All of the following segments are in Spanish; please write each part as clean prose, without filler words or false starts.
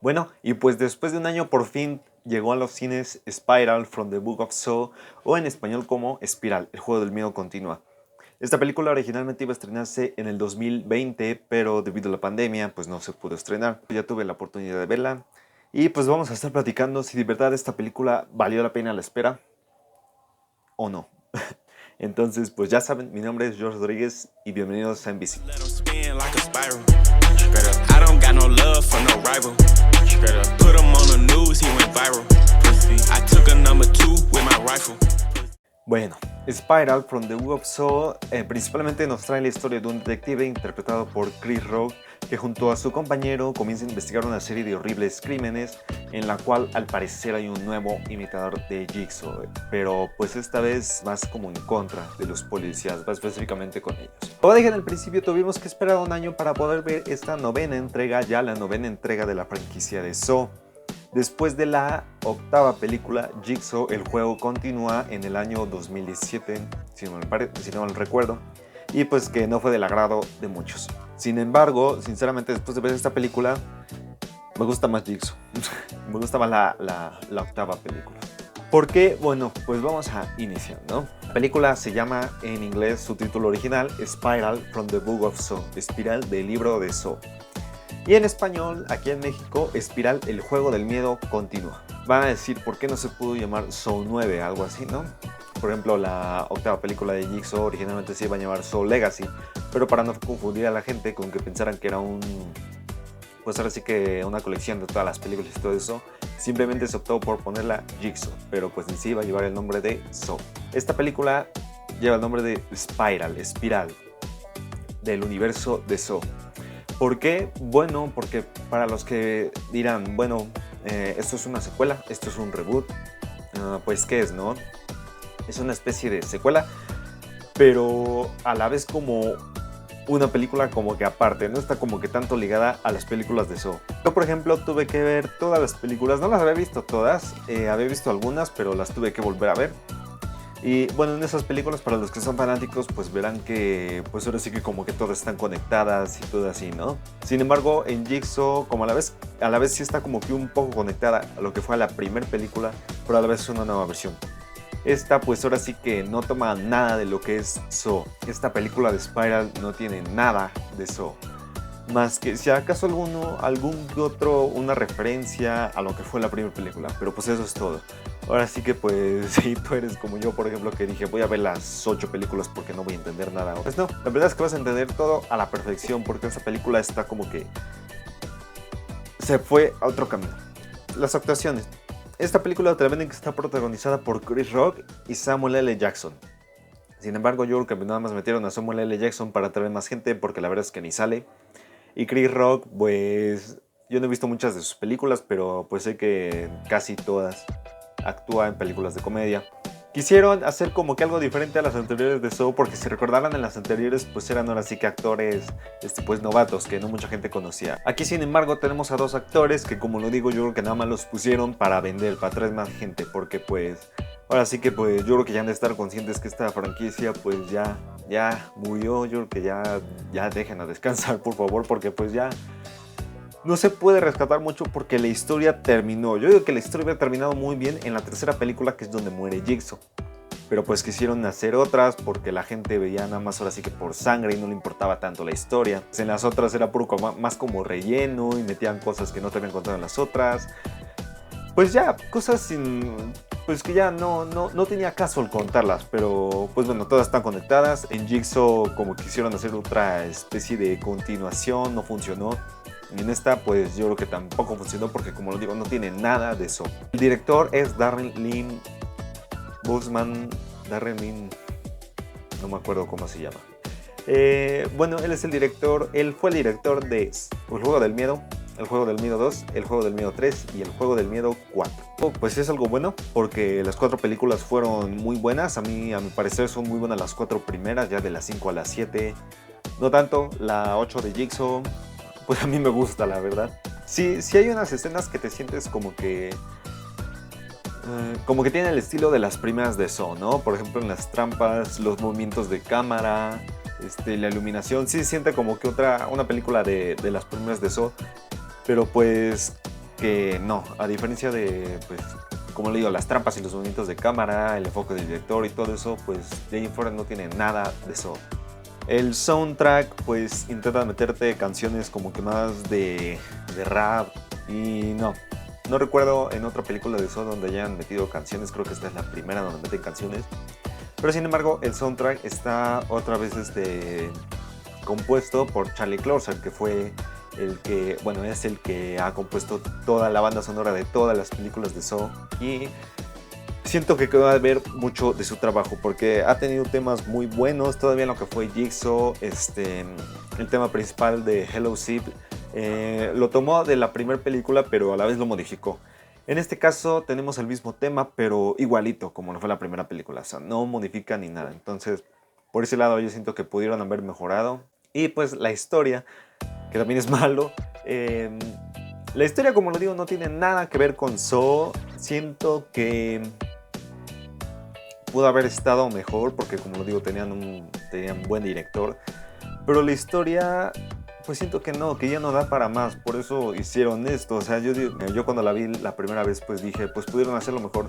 Bueno, y pues después de un año por fin llegó a los cines Spiral from the Book of Saw, o en español como Espiral, el juego del miedo continúa. Esta película originalmente iba a estrenarse en el 2020, pero debido a la pandemia pues no se pudo estrenar. Ya tuve la oportunidad de verla y pues vamos a estar platicando si de verdad esta película valió la pena la espera o no. Entonces pues ya saben, mi nombre es George Rodríguez y bienvenidos a NBC. Let 'em spin like a spiral. Straight up. I don't got no love for no rival. Straight up. Put him on the news, he went viral. Pussy. I took a number 2 with my rifle. Bueno, Spiral from the Book of Saw principalmente nos trae la historia de un detective interpretado por Chris Rock que junto a su compañero comienza a investigar una serie de horribles crímenes en la cual al parecer hay un nuevo imitador de Jigsaw, pero pues esta vez más como en contra de los policías, más específicamente con ellos. Como dije en el principio, tuvimos que esperar un año para poder ver esta novena entrega, ya la novena entrega de la franquicia de Saw. Después de la octava película, Jigsaw, el juego continúa en el año 2017, si no mal recuerdo, y pues que no fue del agrado de muchos. Sin embargo, sinceramente, después de ver esta película, me gusta más Jigsaw. Me gusta más la octava película. ¿Por qué? Bueno, pues vamos a iniciar, ¿no? La película se llama en inglés, su título original, Spiral from the Book of Saw, Espiral del libro de Saw. Y en español, aquí en México, Espiral, el juego del miedo continúa. Van a decir, ¿por qué no se pudo llamar Saw 9? Algo así, ¿no? Por ejemplo, la octava película de Jigsaw originalmente se iba a llamar Saw Legacy, pero para no confundir a la gente con que pensaran que era pues ahora sí que una colección de todas las películas y todo eso, simplemente se optó por ponerla Jigsaw, pero pues en sí iba a llevar el nombre de Saw. Esta película lleva el nombre de Spiral, Espiral, del universo de Saw. ¿Por qué? Bueno, porque para los que dirán, bueno, esto es una secuela, esto es un reboot, pues ¿qué es, no? Es una especie de secuela, pero a la vez como una película como que aparte, no está como que tanto ligada a las películas de Saw. Yo, por ejemplo, tuve que ver todas las películas, no las había visto todas, había visto algunas, pero las tuve que volver a ver. Y bueno, en esas películas, para los que son fanáticos, pues verán que pues ahora sí que como que todas están conectadas y todo así, ¿no? Sin embargo, en Jigsaw, como a la vez sí está como que un poco conectada a lo que fue la primera película, pero a la vez es una nueva versión. Esta pues ahora sí que no toma nada de lo que es Saw. Esta película de Spiral no tiene nada de Saw. Más que si acaso algún otro, una referencia a lo que fue la primera película, pero pues eso es todo. Ahora sí que pues si tú eres como yo, por ejemplo, que dije voy a ver las 8 películas porque no voy a entender nada. Pues no, la verdad es que vas a entender todo a la perfección porque esta película está como que se fue a otro camino. Las actuaciones. Esta película te la venden que está protagonizada por Chris Rock y Samuel L. Jackson. Sin embargo, yo creo que nada más metieron a Samuel L. Jackson para traer más gente porque la verdad es que ni sale. Y Chris Rock, pues yo no he visto muchas de sus películas, pero pues sé que casi todas actúa en películas de comedia. Quisieron hacer como que algo diferente a las anteriores de Saw, porque si recordaran en las anteriores pues eran ahora sí que actores pues novatos que no mucha gente conocía. Aquí sin embargo tenemos a dos actores que, como lo digo, yo creo que nada más los pusieron para vender, para traer más gente, porque pues ahora sí que pues yo creo que ya han de estar conscientes que esta franquicia pues ya murió. Yo creo que ya dejen a descansar, por favor, porque pues ya no se puede rescatar mucho porque la historia terminó. Yo digo que la historia había terminado muy bien en la tercera película, que es donde muere Jigsaw. Pero pues quisieron hacer otras porque la gente veía nada más ahora sí que por sangre y no le importaba tanto la historia. En las otras era puro más como relleno y metían cosas que no te habían contado en las otras. Pues ya, cosas pues que ya no tenía caso el contarlas, pero pues bueno, todas están conectadas. En Jigsaw como quisieron hacer otra especie de continuación, no funcionó. Y en esta pues yo creo que tampoco funcionó porque, como lo digo, no tiene nada de eso. El director es Darren Lynn Bousman. No me acuerdo cómo se llama. Bueno, él es el director, él fue el director de El Juego del Miedo, El Juego del Miedo 2, El Juego del Miedo 3 y El Juego del Miedo 4. Pues es algo bueno porque las 4 películas fueron muy buenas. A mi parecer son muy buenas las 4 primeras, ya de las 5 a las 7. No tanto, la 8 de Jigsaw, pues a mí me gusta, la verdad. Sí hay unas escenas que te sientes como que tiene el estilo de las primeras de Saw, ¿no? Por ejemplo, en las trampas, los movimientos de cámara, la iluminación. Sí se siente como que una película de las primeras de Saw, pero pues que no, a diferencia de, pues, como le digo, las trampas y los movimientos de cámara, el enfoque del director y todo eso, pues de ahí en fuera no tiene nada de eso. El soundtrack, pues intenta meterte canciones como que más de rap y no recuerdo en otra película de Saw donde hayan metido canciones, creo que esta es la primera donde meten canciones. Pero sin embargo, el soundtrack está otra vez compuesto por Charlie Closer, que fue es el que ha compuesto toda la banda sonora de todas las películas de Saw. Y siento que va a haber mucho de su trabajo, porque ha tenido temas muy buenos, todavía en lo que fue Jigsaw, el tema principal de Hello Sid, lo tomó de la primera película, pero a la vez lo modificó. En este caso tenemos el mismo tema, pero igualito como lo fue la primera película, o sea, no modifica ni nada. Entonces, por ese lado yo siento que pudieron haber mejorado. Y pues la historia, que también es malo, la historia, como lo digo, no tiene nada que ver con Saw. Siento que pudo haber estado mejor, porque como lo digo, tenían un buen director, pero la historia, pues siento que no, que ya no da para más, por eso hicieron esto. O sea, yo cuando la vi la primera vez, pues dije, pues pudieron hacerlo mejor,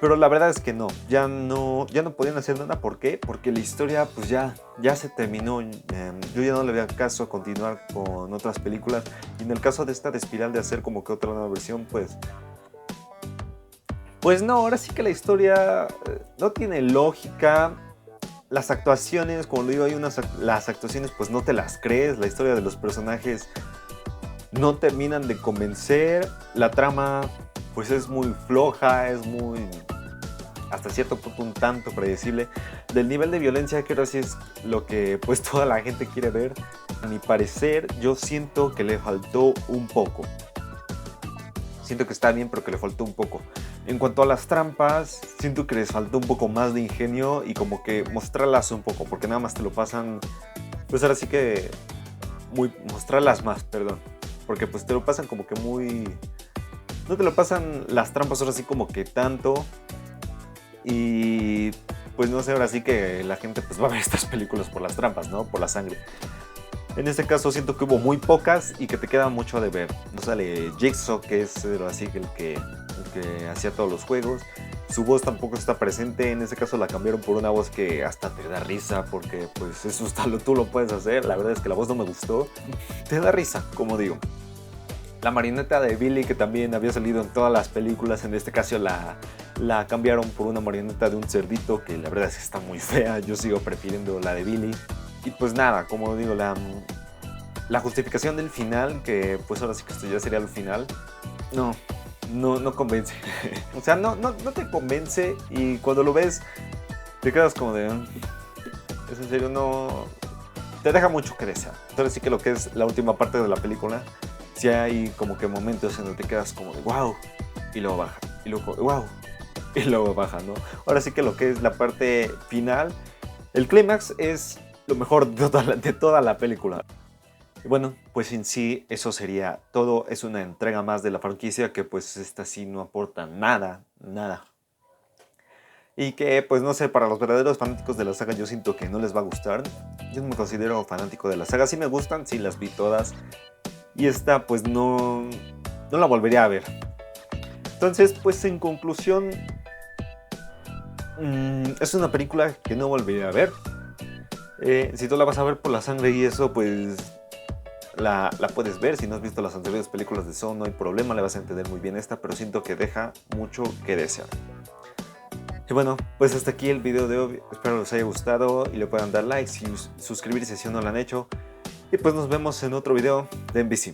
pero la verdad es que no, ya no podían hacer nada. ¿Por qué? Porque la historia pues ya se terminó. Yo ya no le veía caso a continuar con otras películas, y en el caso de esta de Espiral, de hacer como que otra nueva versión, pues no, ahora sí que la historia no tiene lógica. Las actuaciones, como lo digo, las actuaciones pues no te las crees, la historia de los personajes no terminan de convencer, la trama pues es muy floja, es muy, hasta cierto punto, un tanto predecible. Del nivel de violencia, que ahora sí es lo que pues toda la gente quiere ver. A mi parecer, yo siento que le faltó un poco. Siento que está bien, pero que le faltó un poco. En cuanto a las trampas, siento que les faltó un poco más de ingenio y como que mostrarlas un poco, porque nada más te lo pasan, pues ahora sí que mostrarlas más, perdón, porque pues te lo pasan como que muy, no te lo pasan las trampas ahora sí como que tanto, y pues no sé, ahora sí que la gente pues va a ver estas películas por las trampas, ¿no? Por la sangre. En este caso siento que hubo muy pocas y que te queda mucho de ver. No sale Jigsaw, que es así el que hacía todos los juegos. Su voz tampoco está presente. En este caso la cambiaron por una voz que hasta te da risa, porque pues eso tú lo puedes hacer. La verdad es que la voz no me gustó. Te da risa, como digo. La marioneta de Billy, que también había salido en todas las películas, en este caso la cambiaron por una marioneta de un cerdito, que la verdad es que está muy fea. Yo sigo prefiriendo la de Billy. Y pues nada, como digo, la justificación del final, que pues ahora sí que esto ya sería el final, no convence. O sea, no te convence, y cuando lo ves te quedas como de, es en serio, no, te deja mucho que desear. Ahora sí que lo que es la última parte de la película, sí hay como que momentos en donde te quedas como de wow, y luego baja, y luego wow, y luego baja, ¿no? Ahora sí que lo que es la parte final, el clímax, es lo mejor de toda la película. Y bueno, pues en sí eso sería todo. Es una entrega más de la franquicia que pues esta sí no aporta nada. Y que pues no sé, para los verdaderos fanáticos de la saga yo siento que no les va a gustar. Yo no me considero fanático de la saga, sí me gustan, sí las vi todas. Y esta pues no la volvería a ver. Entonces pues en conclusión, es una película que no volvería a ver. Si tú la vas a ver por la sangre y eso, pues la puedes ver. Si no has visto las anteriores películas de Saw, no hay problema, le vas a entender muy bien esta, pero siento que deja mucho que desear. Y bueno, pues hasta aquí el video de hoy. Espero les haya gustado y le puedan dar like y suscribirse si no lo han hecho. Y pues nos vemos en otro video de NBC.